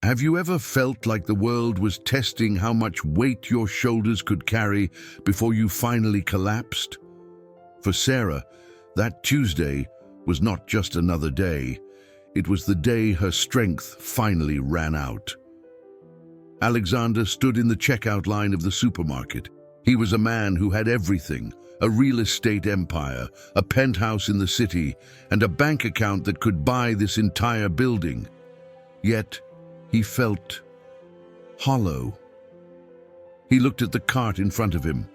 Have you ever felt like the world was testing how much weight your shoulders could carry before you finally collapsed? For Sarah, that Tuesday was not just another day. It was the day her strength finally ran out. Alexander stood in the checkout line of the supermarket. He was a man who had everything: a real estate empire, a penthouse in the city, and a bank account that could buy this entire building. Yet, he felt hollow. He looked at the cart in front of him.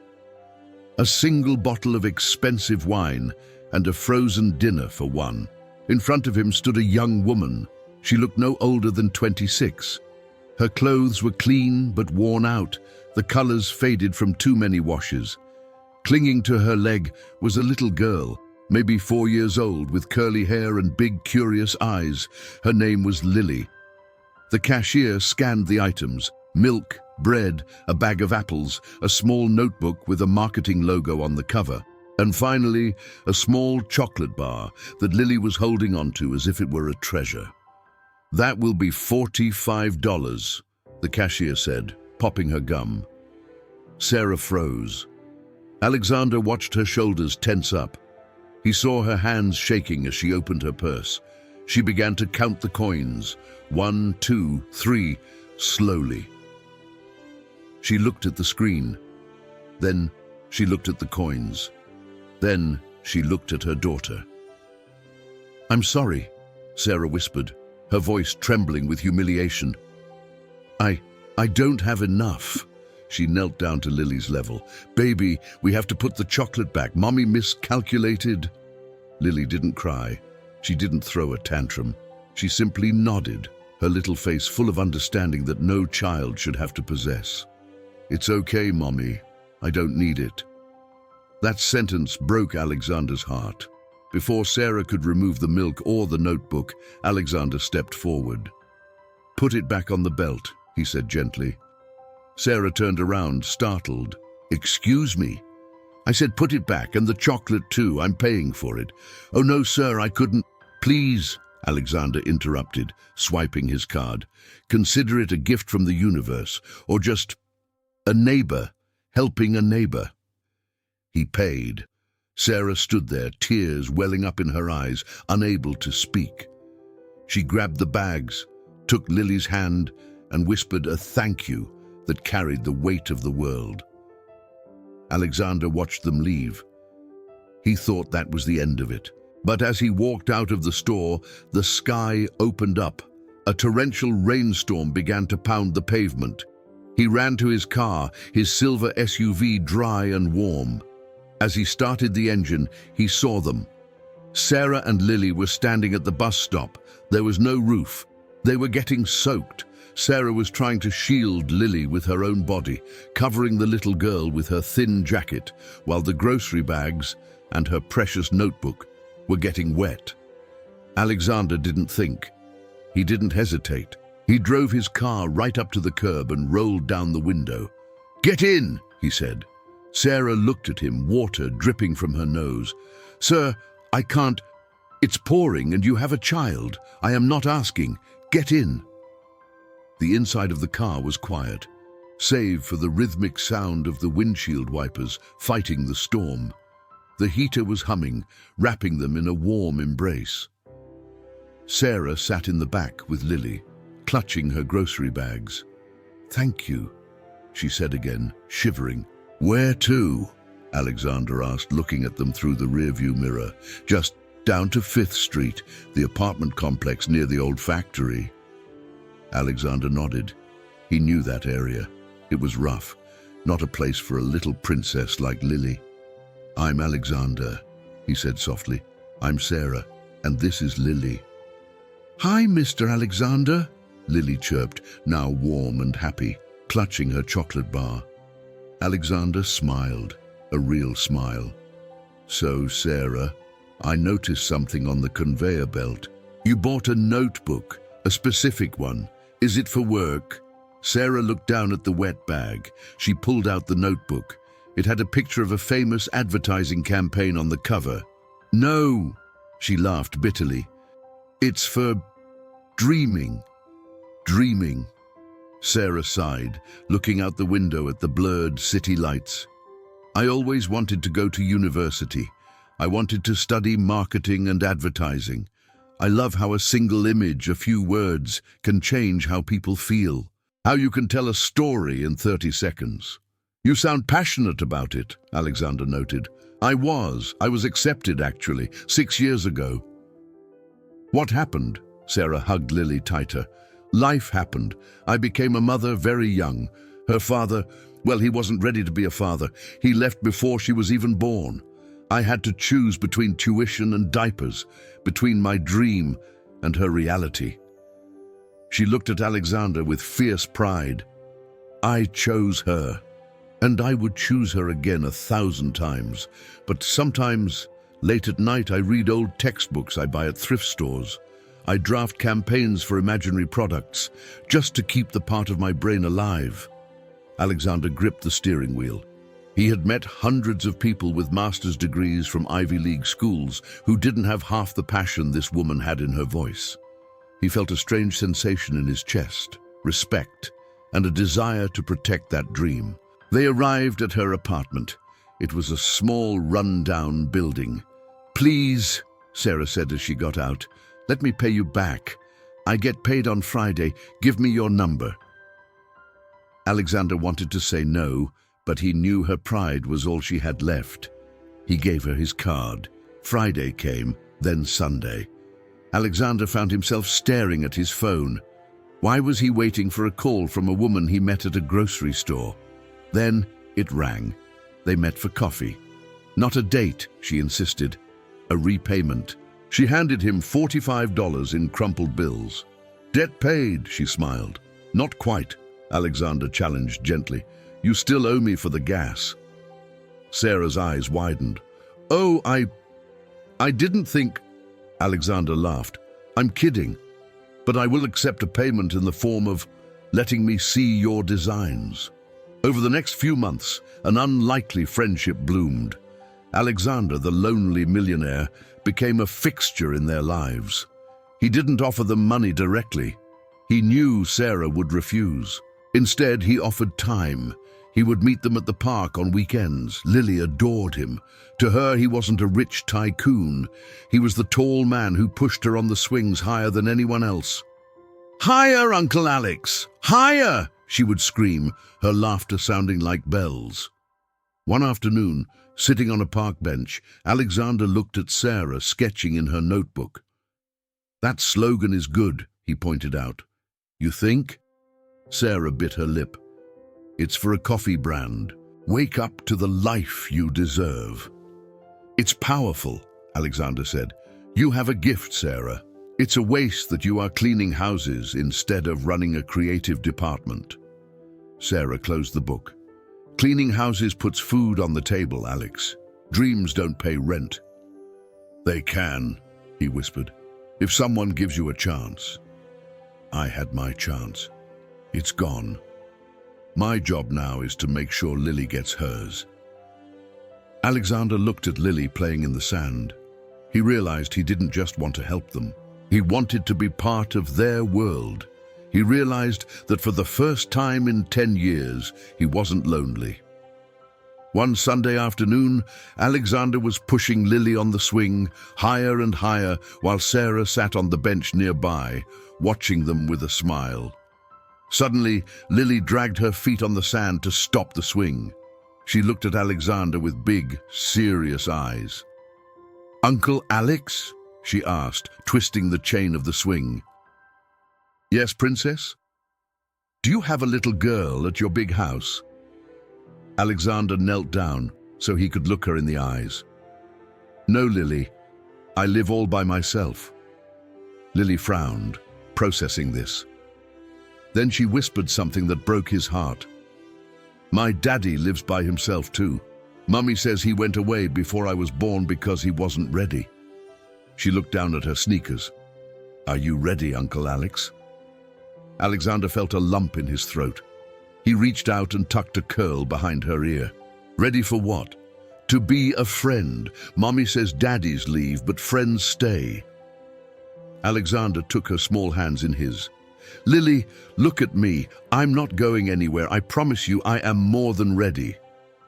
A single bottle of expensive wine and a frozen dinner for one. In front of him stood a young woman. She looked no older than 26. Her clothes were clean but worn out, the colors faded from too many washes. Clinging to her leg was a little girl, maybe 4 years old, with curly hair and big, curious eyes. Her name was Lily. The cashier scanned the items: milk, bread, a bag of apples, a small notebook with a marketing logo on the cover, and finally, a small chocolate bar that Lily was holding onto as if it were a treasure. "That will be $45, the cashier said, popping her gum. Sarah froze. Alexander watched her shoulders tense up. He saw her hands shaking as she opened her purse. She began to count the coins. 1, 2, 3, slowly. She looked at the screen. Then she looked at the coins. Then she looked at her daughter. "I'm sorry," Sarah whispered, her voice trembling with humiliation. I don't have enough." She knelt down to Lily's level. "Baby, we have to put the chocolate back. Mommy miscalculated." Lily didn't cry. She didn't throw a tantrum. She simply nodded, her little face full of understanding that no child should have to possess. "It's okay, Mommy. I don't need it." That sentence broke Alexander's heart. Before Sarah could remove the milk or the notebook, Alexander stepped forward. "Put it back on the belt," he said gently. Sarah turned around, startled. "Excuse me?" "I said put it back, and the chocolate too. I'm paying for it." "Oh no, sir, I couldn't." "Please," Alexander interrupted, swiping his card. "Consider it a gift from the universe, or just a neighbor, helping a neighbor." He paid. Sarah stood there, tears welling up in her eyes, unable to speak. She grabbed the bags, took Lily's hand, and whispered a thank you that carried the weight of the world. Alexander watched them leave. He thought that was the end of it. But as he walked out of the store, the sky opened up. A torrential rainstorm began to pound the pavement. He ran to his car, his silver SUV dry and warm. As he started the engine, he saw them. Sarah and Lily were standing at the bus stop. There was no roof. They were getting soaked. Sarah was trying to shield Lily with her own body, covering the little girl with her thin jacket, while the grocery bags and her precious notebook were getting wet. Alexander didn't think. He didn't hesitate. He drove his car right up to the curb and rolled down the window. "Get in," he said. Sarah looked at him, water dripping from her nose. "Sir, I can't. It's pouring and you have a child. I am not asking. Get in." The inside of the car was quiet, save for the rhythmic sound of the windshield wipers fighting the storm. The heater was humming, wrapping them in a warm embrace. Sarah sat in the back with Lily, clutching her grocery bags. "Thank you," she said again, shivering. "Where to?" Alexander asked, looking at them through the rearview mirror. "Just down to 5th Street, the apartment complex near the old factory." Alexander nodded. He knew that area. It was rough, not a place for a little princess like Lily. "I'm Alexander," he said softly. "I'm Sarah, and this is Lily." "Hi, Mr. Alexander," Lily chirped, now warm and happy, clutching her chocolate bar. Alexander smiled, a real smile. "So, Sarah, I noticed something on the conveyor belt. You bought a notebook, a specific one. Is it for work?" Sarah looked down at the wet bag. She pulled out the notebook. It had a picture of a famous advertising campaign on the cover. "No," she laughed bitterly. "It's for dreaming." Dreaming. Sarah sighed, looking out the window at the blurred city lights. I always wanted to go to university. I wanted to study marketing and advertising. I love how a single image, a few words, can change how people feel. How you can tell a story in 30 seconds. You sound passionate about it, Alexander noted. I was accepted actually, 6 years ago. What happened? Sarah hugged Lily tighter. Life happened. I became a mother very young. Her father, well, he wasn't ready to be a father. He left before she was even born. I had to choose between tuition and diapers, between my dream and her reality. She looked at Alexander with fierce pride. I chose her, and I would choose her again 1,000 times. But sometimes, late at night, I read old textbooks I buy at thrift stores. I draft campaigns for imaginary products, just to keep the part of my brain alive. Alexander gripped the steering wheel. He had met hundreds of people with master's degrees from Ivy League schools who didn't have half the passion this woman had in her voice. He felt a strange sensation in his chest, respect, and a desire to protect that dream. They arrived at her apartment. It was a small, run-down building. Please, Sarah said as she got out, let me pay you back. I get paid on Friday. Give me your number. Alexander wanted to say no, but he knew her pride was all she had left. He gave her his card. Friday came, then Sunday. Alexander found himself staring at his phone. Why was he waiting for a call from a woman he met at a grocery store? Then it rang. They met for coffee. Not a date, she insisted. A repayment. She handed him $45 in crumpled bills. Debt paid, she smiled. Not quite, Alexander challenged gently. You still owe me for the gas. Sarah's eyes widened. Oh, I didn't think... Alexander laughed. I'm kidding, but I will accept a payment in the form of letting me see your designs. Over the next few months, an unlikely friendship bloomed. Alexander, the lonely millionaire, became a fixture in their lives. He didn't offer them money directly. He knew Sarah would refuse. Instead, he offered time. He would meet them at the park on weekends. Lily adored him. To her, he wasn't a rich tycoon. He was the tall man who pushed her on the swings higher than anyone else. Higher, Uncle Alex! Higher! She would scream, her laughter sounding like bells. One afternoon, sitting on a park bench, Alexander looked at Sarah sketching in her notebook. That slogan is good, he pointed out. You think? Sarah bit her lip. It's for a coffee brand. Wake up to the life you deserve. It's powerful, Alexander said. You have a gift, Sarah. It's a waste that you are cleaning houses instead of running a creative department. Sarah closed the book. Cleaning houses puts food on the table, Alex. Dreams don't pay rent. They can, he whispered, if someone gives you a chance. I had my chance. It's gone. My job now is to make sure Lily gets hers. Alexander looked at Lily playing in the sand. He realized he didn't just want to help them. He wanted to be part of their world. He realized that for the first time in 10 years, he wasn't lonely. One Sunday afternoon, Alexander was pushing Lily on the swing, higher and higher, while Sarah sat on the bench nearby, watching them with a smile. Suddenly, Lily dragged her feet on the sand to stop the swing. She looked at Alexander with big, serious eyes. Uncle Alex? She asked, twisting the chain of the swing. Yes, Princess? Do you have a little girl at your big house? Alexander knelt down so he could look her in the eyes. No, Lily. I live all by myself. Lily frowned, processing this. Then she whispered something that broke his heart. My daddy lives by himself too. Mummy says he went away before I was born because he wasn't ready. She looked down at her sneakers. Are you ready, Uncle Alex? Alexander felt a lump in his throat. He reached out and tucked a curl behind her ear. Ready for what? To be a friend. Mommy says daddies leave, but friends stay. Alexander took her small hands in his. "Lily, look at me. I'm not going anywhere. I promise you I am more than ready."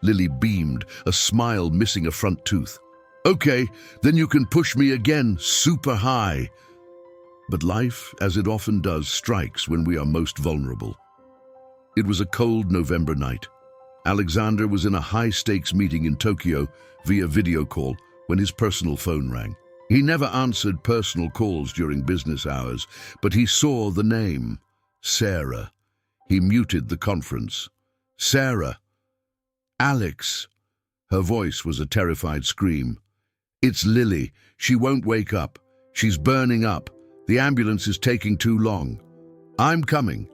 Lily beamed, a smile missing a front tooth. "Okay, then you can push me again, super high." But life, as it often does, strikes when we are most vulnerable. It was a cold November night. Alexander was in a high-stakes meeting in Tokyo via video call when his personal phone rang. He never answered personal calls during business hours, but he saw the name, Sarah. He muted the conference. "Sarah! Alex!" Her voice was a terrified scream. "It's Lily. She won't wake up. She's burning up. The ambulance is taking too long. I'm coming."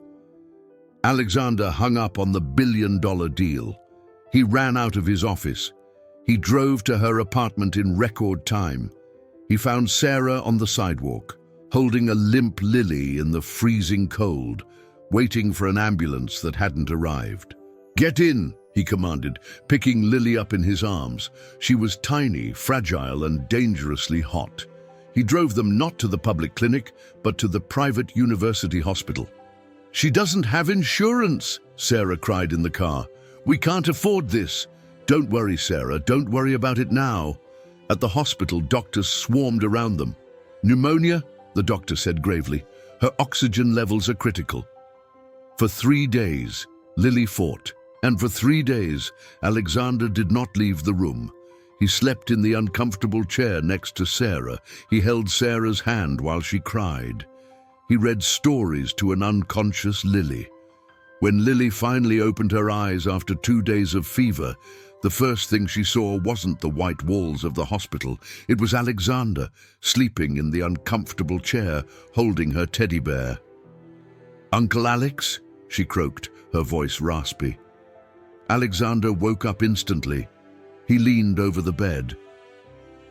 Alexander hung up on the billion-dollar deal. He ran out of his office. He drove to her apartment in record time. He found Sarah on the sidewalk, holding a limp Lily in the freezing cold, waiting for an ambulance that hadn't arrived. "Get in," he commanded, picking Lily up in his arms. She was tiny, fragile, and dangerously hot. He drove them not to the public clinic, but to the private university hospital. "She doesn't have insurance," Sarah cried in the car. "We can't afford this." "Don't worry, Sarah. Don't worry about it now." At the hospital, doctors swarmed around them. "Pneumonia?" the doctor said gravely. "Her oxygen levels are critical." For 3 days, Lily fought. And for 3 days, Alexander did not leave the room. He slept in the uncomfortable chair next to Sarah. He held Sarah's hand while she cried. He read stories to an unconscious Lily. When Lily finally opened her eyes after 2 days of fever, the first thing she saw wasn't the white walls of the hospital. It was Alexander, sleeping in the uncomfortable chair, holding her teddy bear. "Uncle Alex?" she croaked, her voice raspy. Alexander woke up instantly. He leaned over the bed.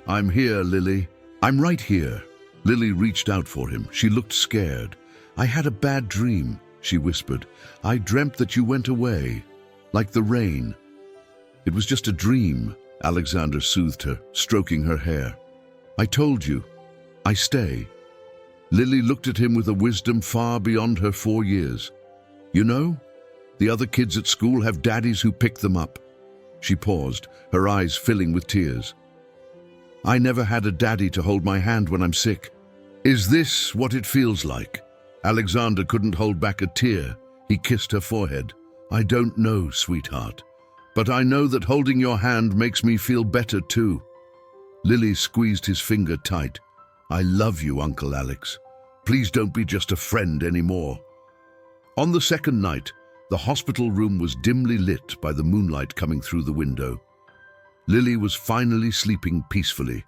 "I'm here, Lily. I'm right here." Lily reached out for him. She looked scared. "I had a bad dream," she whispered. "I dreamt that you went away, like the rain." "It was just a dream," Alexander soothed her, stroking her hair. "I told you. I stay." Lily looked at him with a wisdom far beyond her 4 years. "You know, the other kids at school have daddies who pick them up." She paused, her eyes filling with tears. "I never had a daddy to hold my hand when I'm sick. Is this what it feels like?" Alexander couldn't hold back a tear. He kissed her forehead. "I don't know, sweetheart. But I know that holding your hand makes me feel better too." Lily squeezed his finger tight. "I love you, Uncle Alex. Please don't be just a friend anymore." On the second night, the hospital room was dimly lit by the moonlight coming through the window. Lily was finally sleeping peacefully,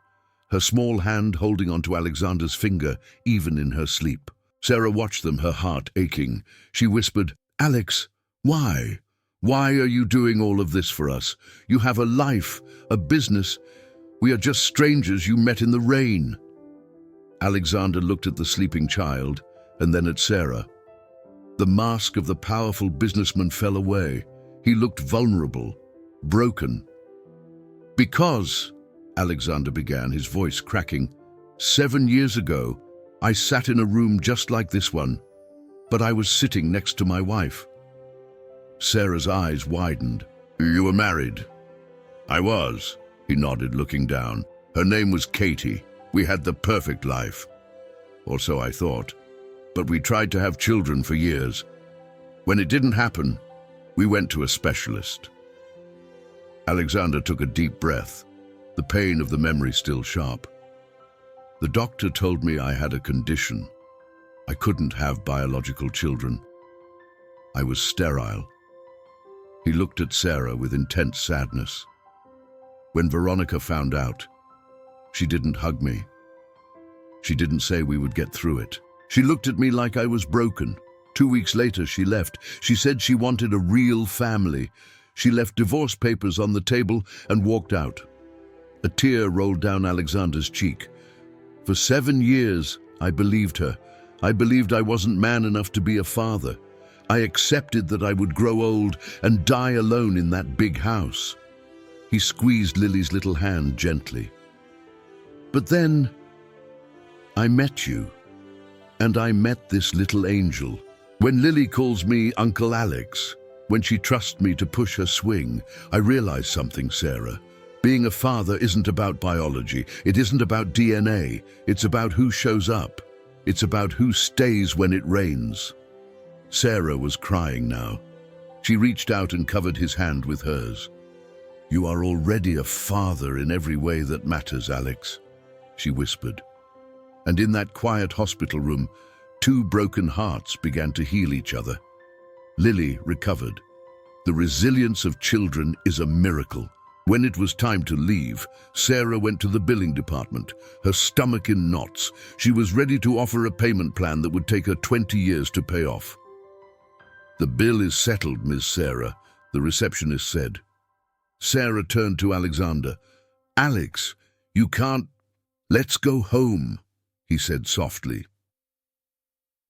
her small hand holding onto Alexander's finger, even in her sleep. Sarah watched them, her heart aching. She whispered, "Alex, why? Why are you doing all of this for us? You have a life, a business. We are just strangers you met in the rain." Alexander looked at the sleeping child and then at Sarah. The mask of the powerful businessman fell away. He looked vulnerable, broken. "Because," Alexander began, his voice cracking, "7 years ago, I sat in a room just like this one, but I was sitting next to my wife." Sarah's eyes widened. "You were married?" "I was," he nodded, looking down. "Her name was Katie. We had the perfect life. Or so I thought. But we tried to have children for years. When it didn't happen, we went to a specialist." Alexander took a deep breath, the pain of the memory still sharp. "The doctor told me I had a condition. I couldn't have biological children. I was sterile." He looked at Sarah with intense sadness. "When Veronica found out, she didn't hug me. She didn't say we would get through it. She looked at me like I was broken. 2 weeks later, she left. She said she wanted a real family. She left divorce papers on the table and walked out." A tear rolled down Alexander's cheek. "For 7 years, I believed her. I believed I wasn't man enough to be a father. I accepted that I would grow old and die alone in that big house." He squeezed Lily's little hand gently. "But then, I met you, And I met this little angel. When Lily calls me Uncle Alex, when she trusts me to push her swing, I realize something, Sarah. Being a father isn't about biology. It isn't about DNA. It's about who shows up. It's about who stays when it rains. Sarah was crying now. She reached out and covered his hand with hers. You are already a father in every way that matters, Alex, she whispered. And in that quiet hospital room, two broken hearts began to heal each other. Lily recovered. The resilience of children is a miracle. When it was time to leave, Sarah went to the billing department, her stomach in knots. She was ready to offer a payment plan that would take her 20 years to pay off. The bill is settled, Miss Sarah, the receptionist said. Sarah turned to Alexander. Alex, you can't... Let's go home, he said softly.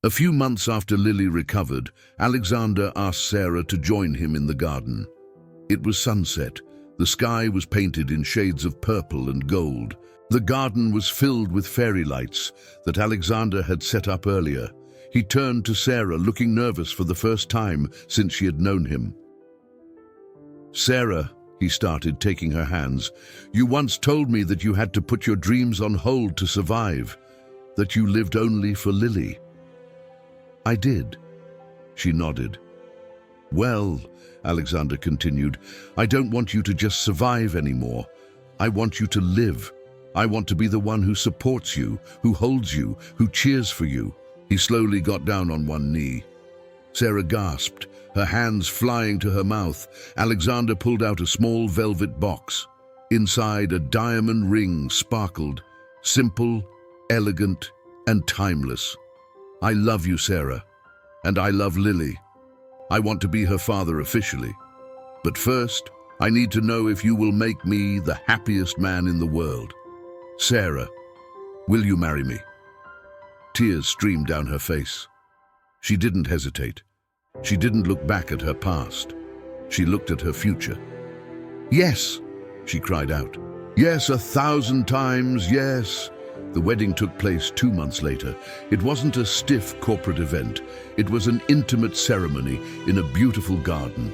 A few months after Lily recovered, Alexander asked Sarah to join him in the garden. It was sunset. The sky was painted in shades of purple and gold. The garden was filled with fairy lights that Alexander had set up earlier. He turned to Sarah, looking nervous for the first time since she had known him. Sarah, he started, taking her hands, you once told me that you had to put your dreams on hold to survive, that you lived only for Lily. I did. She nodded. Well, Alexander continued, I don't want you to just survive anymore. I want you to live. I want to be the one who supports you, who holds you, who cheers for you. He slowly got down on one knee. Sarah gasped, her hands flying to her mouth. Alexander pulled out a small velvet box. Inside, a diamond ring sparkled, simple, elegant, and timeless. I love you, Sarah, and I love Lily. I want to be her father officially. But first, I need to know if you will make me the happiest man in the world. Sarah, will you marry me? Tears streamed down her face. She didn't hesitate. She didn't look back at her past. She looked at her future. Yes, she cried out. Yes, 1,000 times, yes. The wedding took place 2 months later. It wasn't a stiff corporate event. It was an intimate ceremony in a beautiful garden.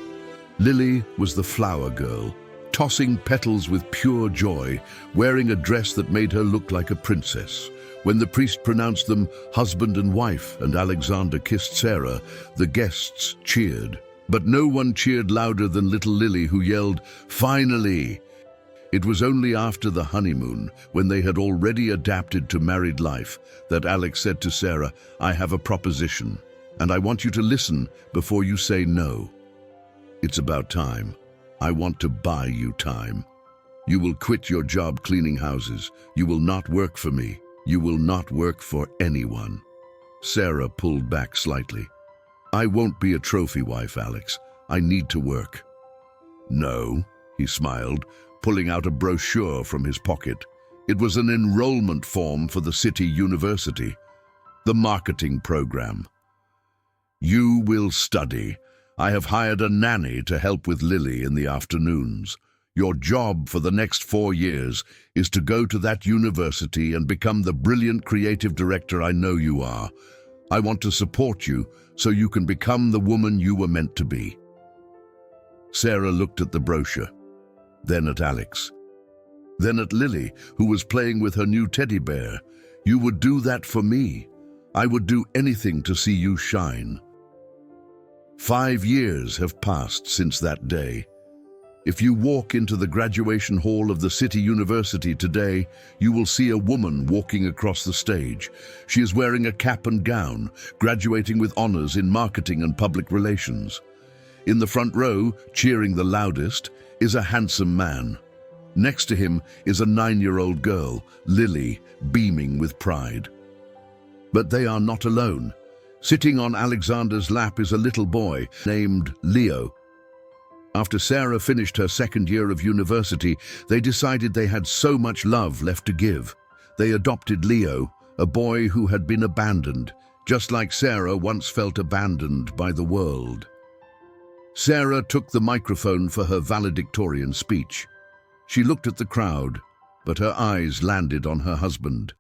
Lily was the flower girl, tossing petals with pure joy, wearing a dress that made her look like a princess. When the priest pronounced them husband and wife and Alexander kissed Sarah, the guests cheered. But no one cheered louder than little Lily, who yelled, "Finally!" It was only after the honeymoon, when they had already adapted to married life, that Alex said to Sarah, I have a proposition, and I want you to listen before you say no. It's about time. I want to buy you time. You will quit your job cleaning houses. You will not work for me. You will not work for anyone. Sarah pulled back slightly. I won't be a trophy wife, Alex. I need to work. No, he smiled, pulling out a brochure from his pocket. It was an enrollment form for the city university, the marketing program. You will study. I have hired a nanny to help with Lily in the afternoons. Your job for the next 4 years is to go to that university and become the brilliant creative director I know you are. I want to support you so you can become the woman you were meant to be. Sarah looked at the brochure, then at Alex, then at Lily, who was playing with her new teddy bear. You would do that for me. I would do anything to see you shine. 5 years have passed since that day. If you walk into the graduation hall of the City University today, you will see a woman walking across the stage. She is wearing a cap and gown, graduating with honors in marketing and public relations. In the front row, cheering the loudest, is a handsome man. Next to him is a 9-year-old girl, Lily, beaming with pride. But they are not alone. Sitting on Alexander's lap is a little boy named Leo. After Sarah finished her 2nd year of university, they decided they had so much love left to give. They adopted Leo, a boy who had been abandoned, just like Sarah once felt abandoned by the world. Sarah took the microphone for her valedictorian speech. She looked at the crowd, but her eyes landed on her husband.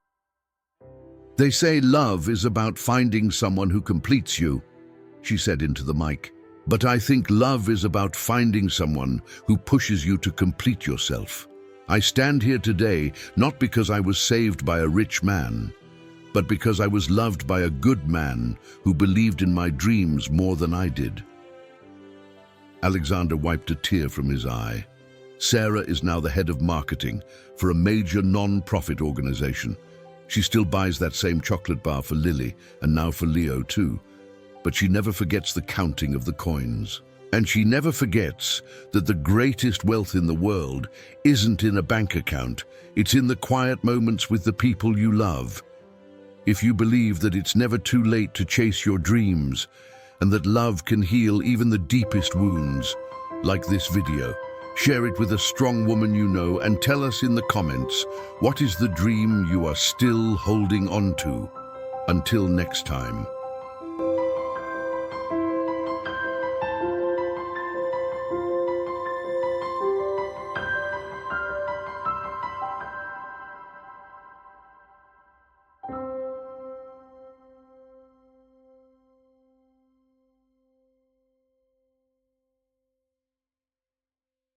They say love is about finding someone who completes you, she said into the mic. But I think love is about finding someone who pushes you to complete yourself. I stand here today not because I was saved by a rich man, but because I was loved by a good man who believed in my dreams more than I did. Alexander wiped a tear from his eye. Sarah is now the head of marketing for a major non-profit organization. She still buys that same chocolate bar for Lily and now for Leo too. But she never forgets the counting of the coins. And she never forgets that the greatest wealth in the world isn't in a bank account. It's in the quiet moments with the people you love. If you believe that it's never too late to chase your dreams and that love can heal even the deepest wounds, like this video, share it with a strong woman you know and tell us in the comments, what is the dream you are still holding on to? Until next time.